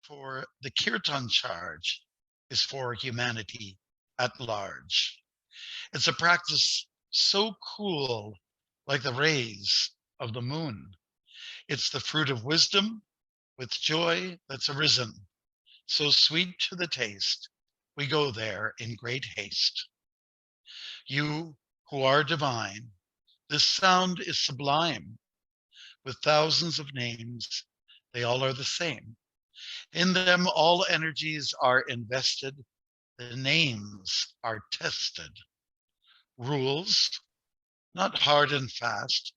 for the kirtan charge is for humanity at large. It's a practice so cool, like the rays of the moon. It's the fruit of wisdom with joy that's arisen, so sweet to the taste, we go there in great haste. You who are divine, this sound is sublime, with thousands of names, they all are the same. In them, all energies are invested, the names are tested. Rules, not hard and fast,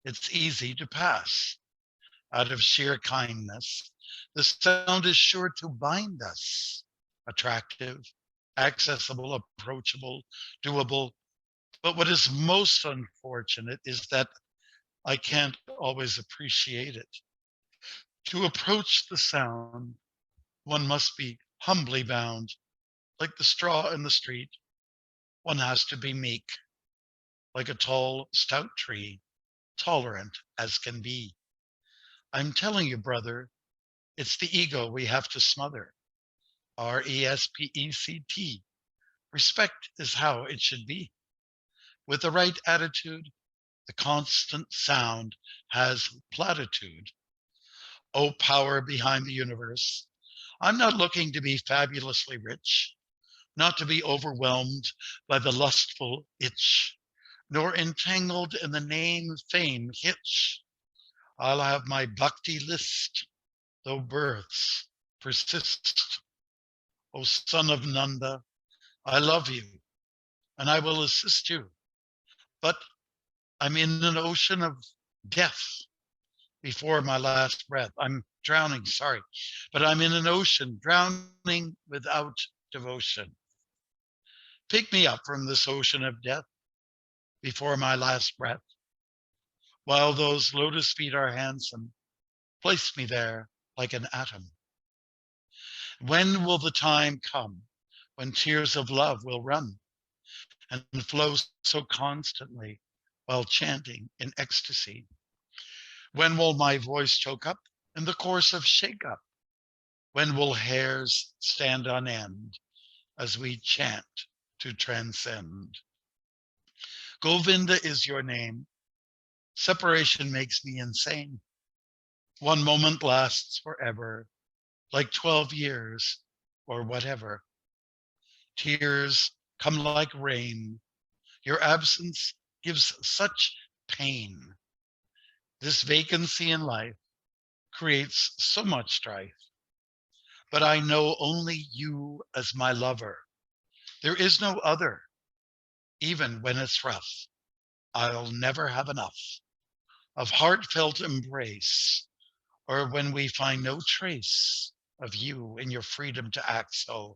it's easy to pass. Out of sheer kindness, the sound is sure to bind us. Attractive, accessible, approachable, doable. But what is most unfortunate is that I can't always appreciate it. To approach the sound, one must be humbly bound. Like the straw in the street, one has to be meek, like a tall, stout tree, tolerant as can be. I'm telling you, brother, it's the ego we have to smother. RESPECT. Respect is how it should be. With the right attitude, the constant sound has platitude. Oh, power behind the universe. I'm not looking to be fabulously rich, not to be overwhelmed by the lustful itch, nor entangled in the name fame hitch. I'll have my bhakti list, though births persist. O son of Nanda, I love you, and I will assist you. But I'm in an ocean of death before my last breath. I'm drowning, sorry, but I'm in an ocean, drowning without devotion. Pick me up from this ocean of death before my last breath. While those lotus feet are handsome, place me there like an atom. When will the time come when tears of love will run and flow so constantly while chanting in ecstasy? When will my voice choke up in the course of shake-up? When will hairs stand on end as we chant to transcend? Govinda is your name. Separation makes me insane. One moment lasts forever, like 12 years or whatever. Tears come like rain. Your absence gives such pain. This vacancy in life creates so much strife. But I know only you as my lover. There is no other. Even when it's rough, I'll never have enough of heartfelt embrace, or when we find no trace of you in your freedom to act so,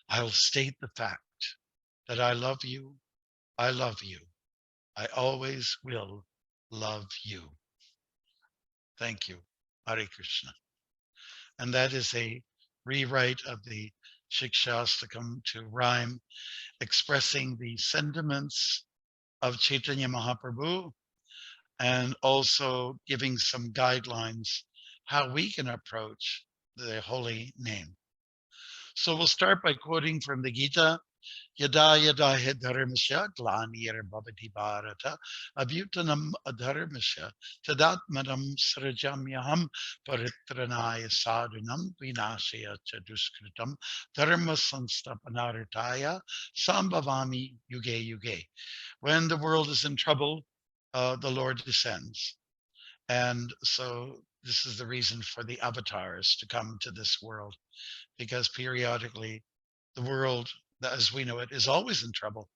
I'll state the fact that I love you, I love you, I always will love you. Thank you, Hare Krishna. And that is a rewrite of the Shikshastakam to rhyme, expressing the sentiments of Chaitanya Mahaprabhu and also giving some guidelines how we can approach the holy name. So we'll start by quoting from the Gita, Yada yada he dharmasya glanir bhavati bharata abhutanam adharmasya tadatmanam srajamyaham paritranaya sadhunam vinashaya cha duskritam dharma sanstapanartaya sambhavami yuge yuge. When the world is in trouble, the Lord descends. And so this is the reason for the avatars to come to this world, because periodically the world, as we know it, is always in trouble.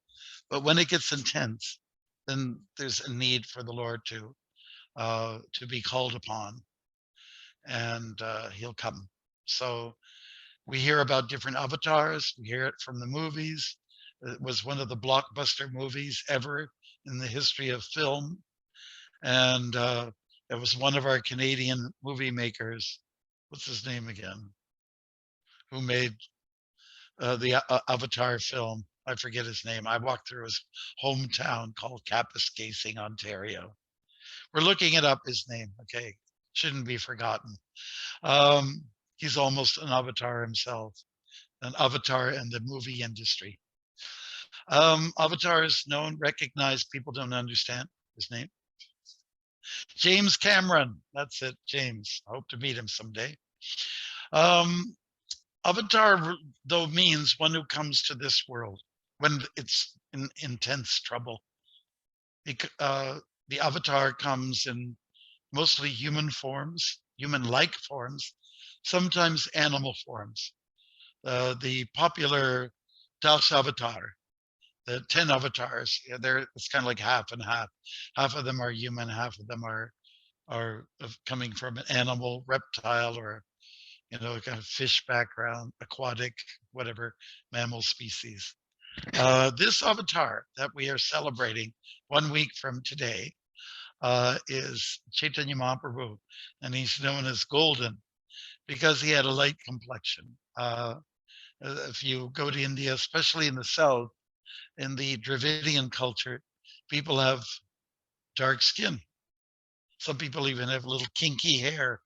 But when it gets intense, then there's a need for the Lord to be called upon, and he'll come. So we hear about different avatars. We hear it from the movies. It was one of the blockbuster movies ever in the history of film. And it was one of our Canadian movie makers. What's his name again? Who made the Avatar film? I forget his name. I walked through his hometown called Kapuskasing, Ontario. We're looking it up, his name. Okay, shouldn't be forgotten. He's almost an avatar himself, an avatar in the movie industry. Avatar is known, recognized, people don't understand his name. James Cameron, that's it, James. I hope to meet him someday. Avatar, though, means one who comes to this world when it's in intense trouble. The avatar comes in mostly human forms, human-like forms, sometimes animal forms. The popular Avatar, the 10 avatars, it's kind of like half and half. Half of them are human, half of them are coming from an animal, reptile, or kind of fish background, aquatic, whatever mammal species. This avatar that we are celebrating 1 week from today is Chaitanya Mahaprabhu, and he's known as Golden because he had a light complexion. If you go to India, especially in the south, in the Dravidian culture, people have dark skin. Some people even have little kinky hair.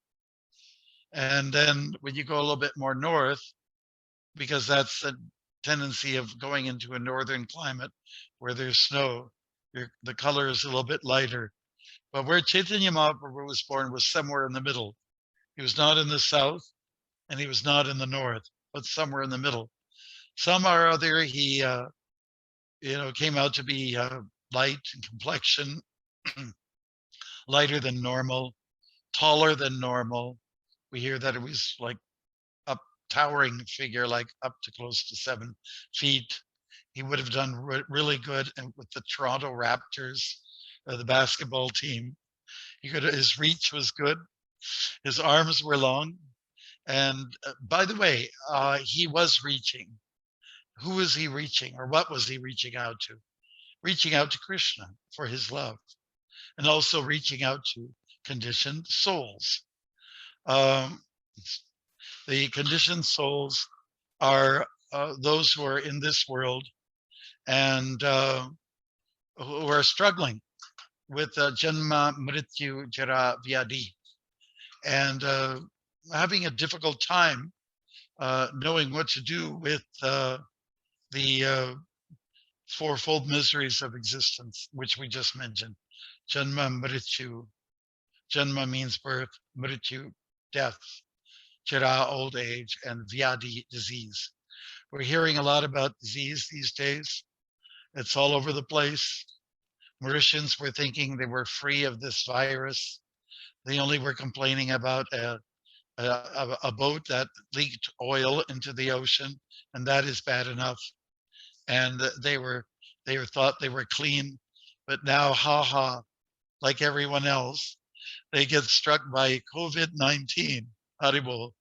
And then when you go a little bit more north, because that's a tendency of going into a northern climate where there's snow, the color is a little bit lighter. But where Chaitanya Mahaprabhu was born was somewhere in the middle. He was not in the south and he was not in the north, but somewhere in the middle. Somehow or other, he came out to be light in complexion, lighter than normal, taller than normal. We hear that it was like a towering figure, like up to close to 7 feet. He would have done really good with the Toronto Raptors, the basketball team. His reach was good. His arms were long. And by the way, he was reaching. Who was he reaching, or what was he reaching out to? Reaching out to Krishna for his love, and also reaching out to conditioned souls. The conditioned souls are those who are in this world and who are struggling with Janma, Mrityu, Jara, Vyadi, and having a difficult time knowing what to do with the fourfold miseries of existence, which we just mentioned. Janma, Mrityu. Janma means birth, Mrityu, death, Jara, old age, and Vyadi, disease. We're hearing a lot about disease these days. It's all over the place. Mauritians were thinking they were free of this virus. They only were complaining about a boat that leaked oil into the ocean, and that is bad enough. And they thought they were clean, but now, like everyone else, they get struck by COVID-19. Haribol.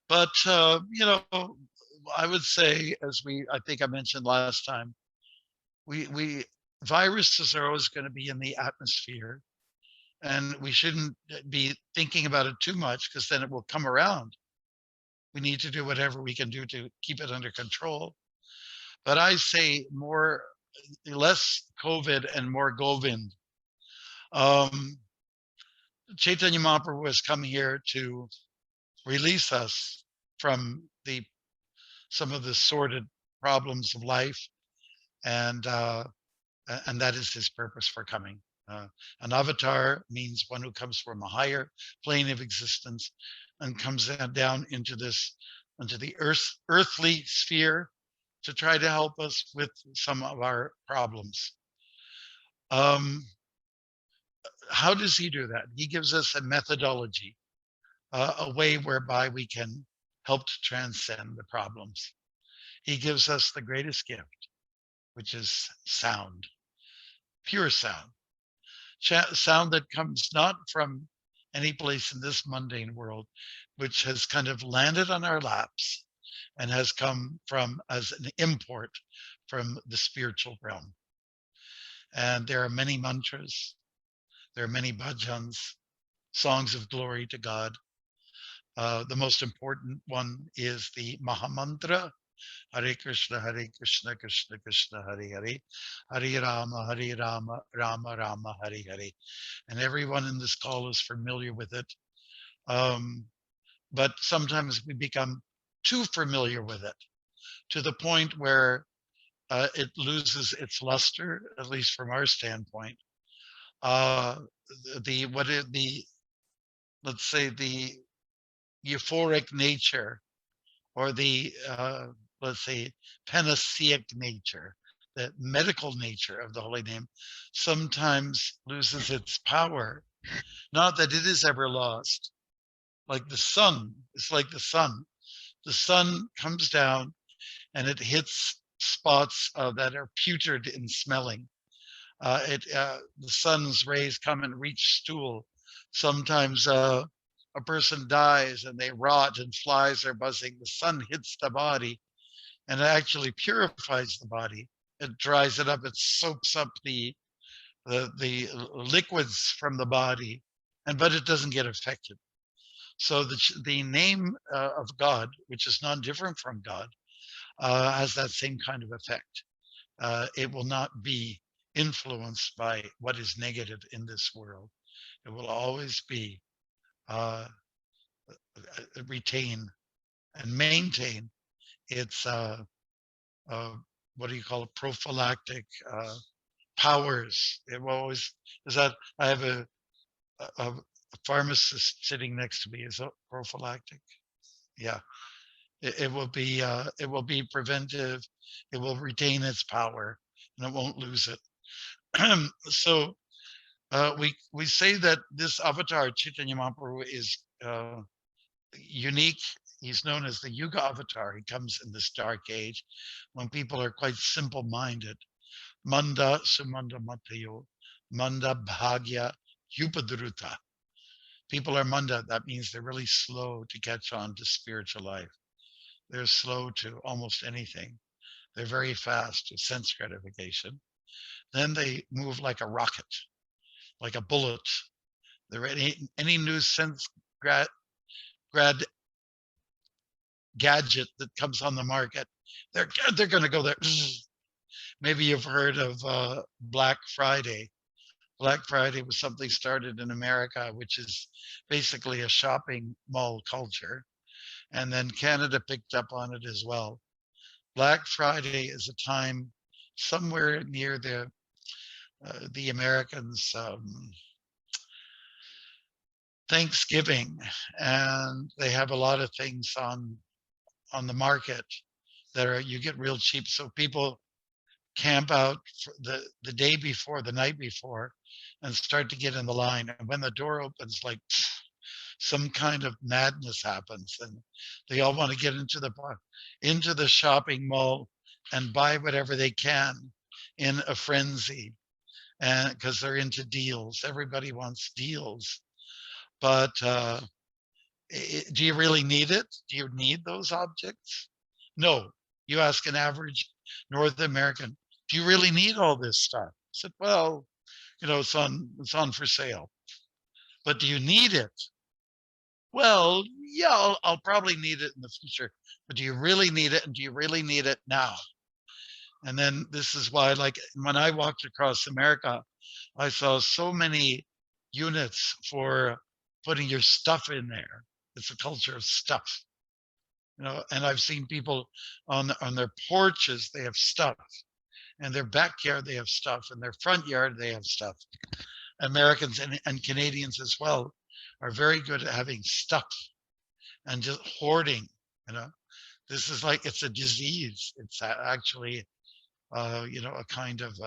But I would say, I think I mentioned last time, we viruses are always going to be in the atmosphere, and we shouldn't be thinking about it too much because then it will come around. We need to do whatever we can do to keep it under control. But I say less COVID and more Govind. Chaitanya Mahaprabhu has come here to release us from some of the sordid problems of life, and that is his purpose for coming. An avatar means one who comes from a higher plane of existence and comes down into the earthly sphere to try to help us with some of our problems. How does he do that? He gives us a methodology, a way whereby we can help to transcend the problems. He gives us the greatest gift, which is sound, pure sound. Sound that comes not from any place in this mundane world, which has kind of landed on our laps and has come as an import from the spiritual realm. And there are many mantras, there are many bhajans, songs of glory to God. The most important one is the Mahamantra, Hare Krishna, Krishna Krishna, Hare Hare, Hare Rama, Rama Rama, Hare Hare. And everyone in this call is familiar with it. but sometimes we become too familiar with it to the point where it loses its luster, at least from our standpoint. Uh, the what is the let's say the euphoric nature or the let's say panaceic nature, the medical nature of the holy name, sometimes loses its power. Not that it is ever lost. Like the sun, it's like the sun. The sun comes down and it hits spots that are putrid in smelling. The sun's rays come and reach stool. Sometimes a person dies and they rot and flies are buzzing. The sun hits the body and it actually purifies the body. It dries it up. It soaks up the liquids from the body, but it doesn't get affected. So the name of God, which is not different from God, has that same kind of effect. It will not be influenced by what is negative in this world. It will always be uh, retain and maintain its uh, what do you call it, prophylactic powers. It will always is that I have a pharmacist sitting next to me. Is that prophylactic? Yeah. It will be preventive. It will retain its power and it won't lose it. So we say that this avatar Chaitanya Mahaprabhu is unique. He's known as the Yuga avatar. He comes in this dark age when people are quite simple-minded. Manda sumanda matayo, manda bhagya upadruta. People are manda. That means they're really slow to catch on to spiritual life. They're slow to almost anything. They're very fast to sense gratification. Then they move like a rocket, like a bullet. They're any new sense grad gadget that comes on the market, they're going to go there. Maybe you've heard of Black Friday. Black Friday was something started in America, which is basically a shopping mall culture, and then Canada picked up on it as well. Black Friday is a time somewhere near the Americans' Thanksgiving, and they have a lot of things on the market that are you get real cheap. So people camp out for the day before, the night before, and start to get in the line. And when the door opens, like some kind of madness happens, and they all want to get into the shopping mall and buy whatever they can in a frenzy, and because they're into deals. Everybody wants deals, but do you really need it? Do you need those objects? No. You ask an average North American, do you really need all this stuff? I said, well, it's on for sale. But do you need it? Well, yeah, I'll probably need it in the future. But do you really need it? And do you really need it now? And then this is why, like when I walked across America, I saw so many units for putting your stuff in there. It's a culture of stuff. And I've seen people on their porches, they have stuff, and their backyard, they have stuff, and their front yard, they have stuff. Americans and Canadians as well are very good at having stuff and just hoarding. You know, this is like it's a disease. It's actually, a kind of,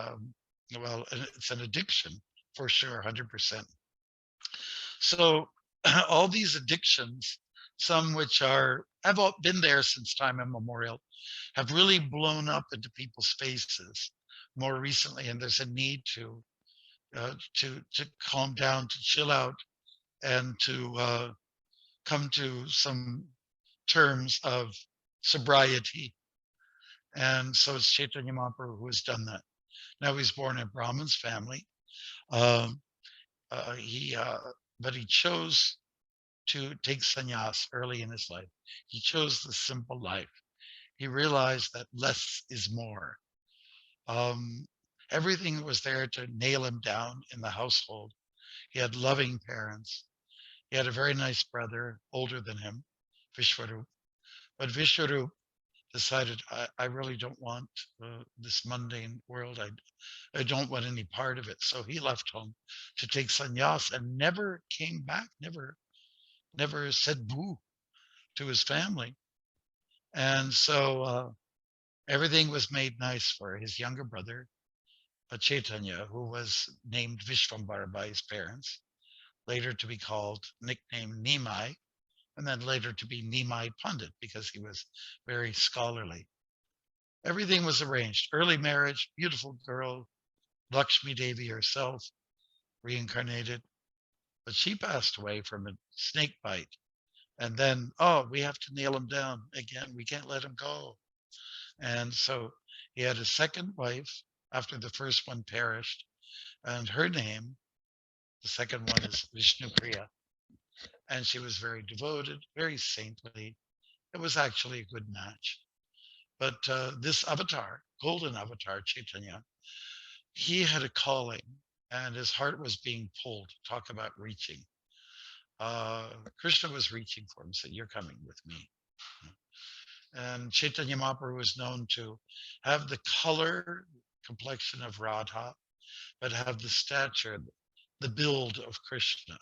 well, it's an addiction for sure, 100%. So all these addictions, some which have all been there since time immemorial, have really blown up into people's faces more recently, and there's a need to calm down, to chill out, and to come to some terms of sobriety. And so it's Chaitanya Mahaprabhu who has done that. Now he's born in a Brahmin's family. Um, he but he chose to take sannyas early in his life. He chose the simple life. He realized that less is more. Um, Everything was there to nail him down in the household. He had loving parents. He had a very nice brother, older than him. Vishwarup. But Vishwarup decided, I really don't want this mundane world. I don't want any part of it. So he left home to take sannyas and never came back, never said boo to his family. And so everything was made nice for his younger brother, Chaitanya, who was named Vishvambara by his parents, later to be called, nicknamed Nimai, and then later to be Nimai Pandit because he was very scholarly. Everything was arranged. Early marriage, beautiful girl, Lakshmi Devi herself, reincarnated, but she passed away from a snake bite. And then, oh, we have to nail him down again. We can't let him go. And so he had a second wife after the first one perished. And her name, the second one, is Vishnupriya. And she was very devoted, very saintly. It was actually a good match. But this avatar, golden avatar, Chaitanya, he had a calling and his heart was being pulled. Talk about reaching. Krishna was reaching for him, said, "You're coming with me." And Chaitanya Mahaprabhu was known to have the color, complexion of Radha, but have the stature, the build of Krishna.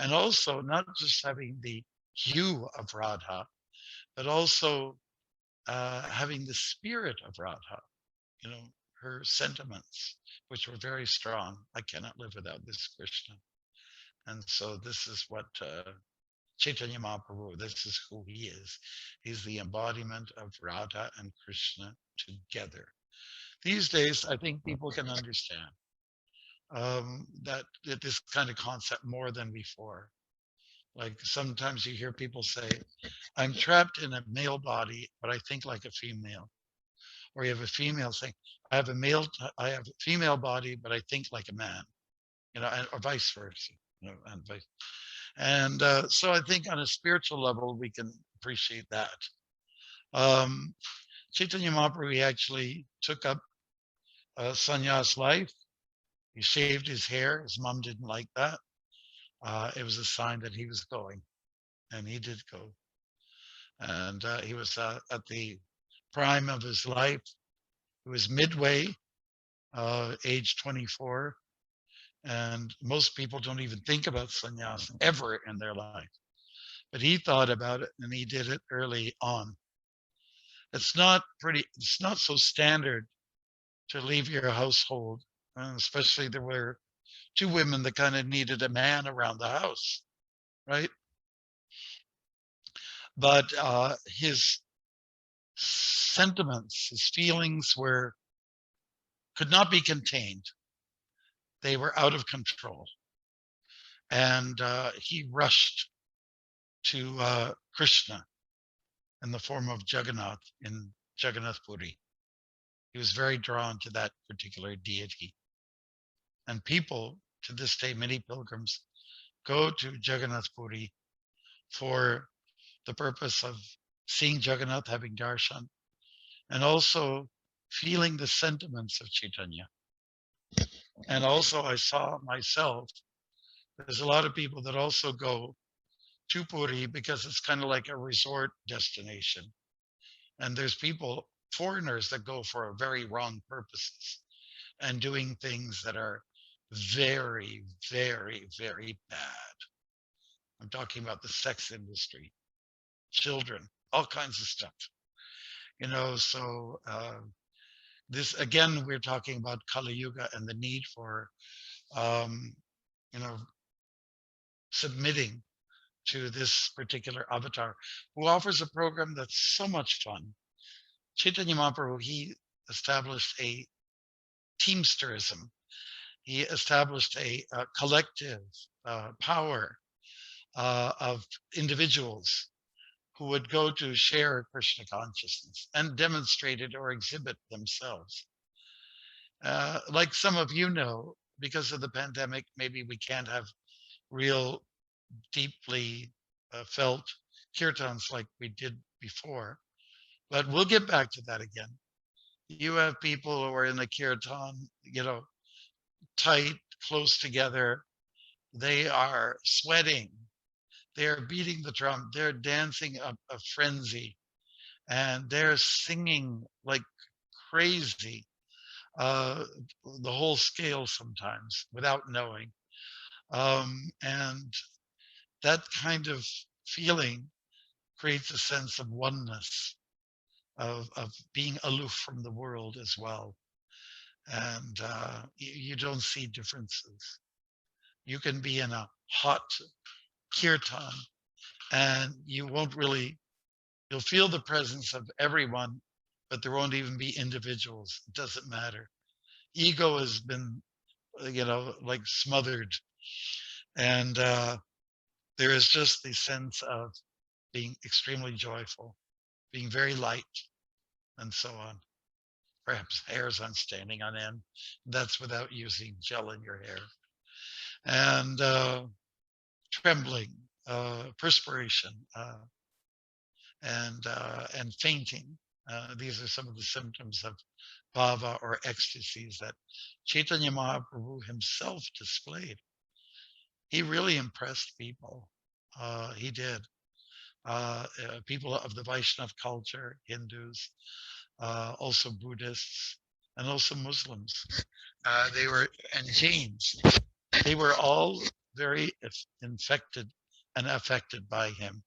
And also not just having the hue of Radha, but also having the spirit of Radha, you know, her sentiments, which were very strong. I cannot live without this Krishna. And so this is what Chaitanya Mahaprabhu, this is who he is. He's the embodiment of Radha and Krishna together. These days, I think people can understand that this kind of concept more than before. Like sometimes you hear people say, I'm trapped in a male body, but I think like a female. Or you have a female saying, I have a female body, but I think like a man, you know, or vice versa, you know, and so I think on a spiritual level, we can appreciate that. Um, Chaitanya Mahaprabhu, he actually took up sannyas life. He shaved his hair. His mom didn't like that. It was a sign that he was going, and he did go. And he was at the prime of his life. He was midway, age 24. And most people don't even think about sannyas ever in their life. But he thought about it and he did it early on. It's not so standard to leave your household. And especially there were two women that kind of needed a man around the house, right? But his sentiments, his feelings could not be contained. They were out of control. And he rushed to Krishna in the form of Jagannath in Jagannath Puri. He was very drawn to that particular deity. And people, to this day, many pilgrims go to Jagannath Puri for the purpose of seeing Jagannath, having darshan, and also feeling the sentiments of Chaitanya. And also I saw myself, there's a lot of people that also go to Puri because it's kind of like a resort destination. And there's people, foreigners, that go for very wrong purposes and doing things that are very, very, very bad. I'm talking about the sex industry, children, all kinds of stuff. You know, so this, again, we're talking about Kali Yuga and the need for, you know, submitting to this particular avatar who offers a program that's so much fun. Chaitanya Mahaprabhu, he established a teamsterism. He established a collective power of individuals who would go to share Krishna consciousness and demonstrate it or exhibit themselves. Like some of you know, because of the pandemic, maybe we can't have real deeply felt kirtans like we did before, but we'll get back to that again. You have people who are in the kirtan, you know, tight, close together. They are sweating. They're beating the drum. They're dancing a frenzy, and they're singing like crazy. Uh, the whole scale sometimes without knowing. And that kind of feeling creates a sense of oneness, of being aloof from the world as well. And you don't see differences. You can be in a hot kirtan and you'll feel the presence of everyone, but there won't even be individuals. It doesn't matter. Ego has been, like smothered. And there is just the sense of being extremely joyful, being very light, and so on. Perhaps hairs on standing on end. That's without using gel in your hair. And trembling, perspiration, and fainting. These are some of the symptoms of bhava or ecstasies that Chaitanya Mahaprabhu himself displayed. He really impressed people. He did. People of the Vaishnava culture, Hindus, also Buddhists, and also Muslims. And Jains. They were all very infected and affected by him.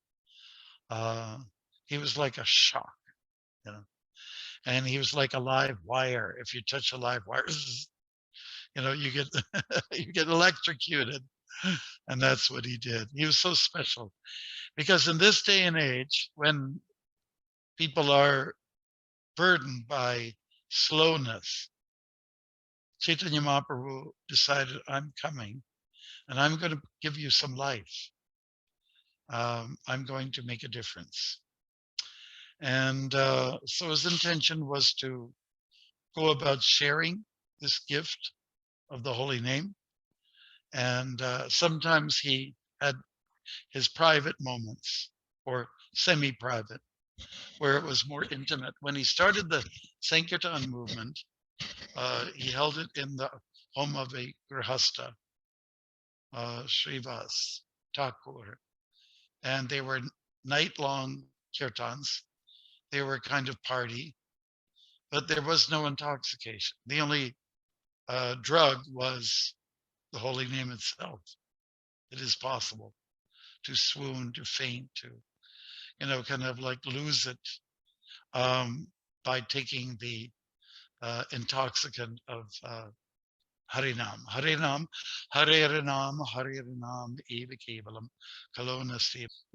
He was like a shock, you know, and he was like a live wire. If you touch a live wire, you get you get electrocuted, and that's what he did. He was so special because in this day and age, when people are burdened by slowness, Chaitanya Mahaprabhu decided, I'm coming and I'm going to give you some life. I'm going to make a difference. And so his intention was to go about sharing this gift of the holy name. And sometimes he had his private moments or semi-private where it was more intimate. When he started the Sankirtan movement, he held it in the home of a Grihasta, Srivas Thakur. And they were night-long kirtans. They were kind of party, but there was no intoxication. The only drug was the holy name itself. It is possible to swoon, to faint, to, kind of like lose it by taking the intoxicant of Harinam. Harinam, Hare Nam, Hare Nam, Eva Kevalam, Kalonasti.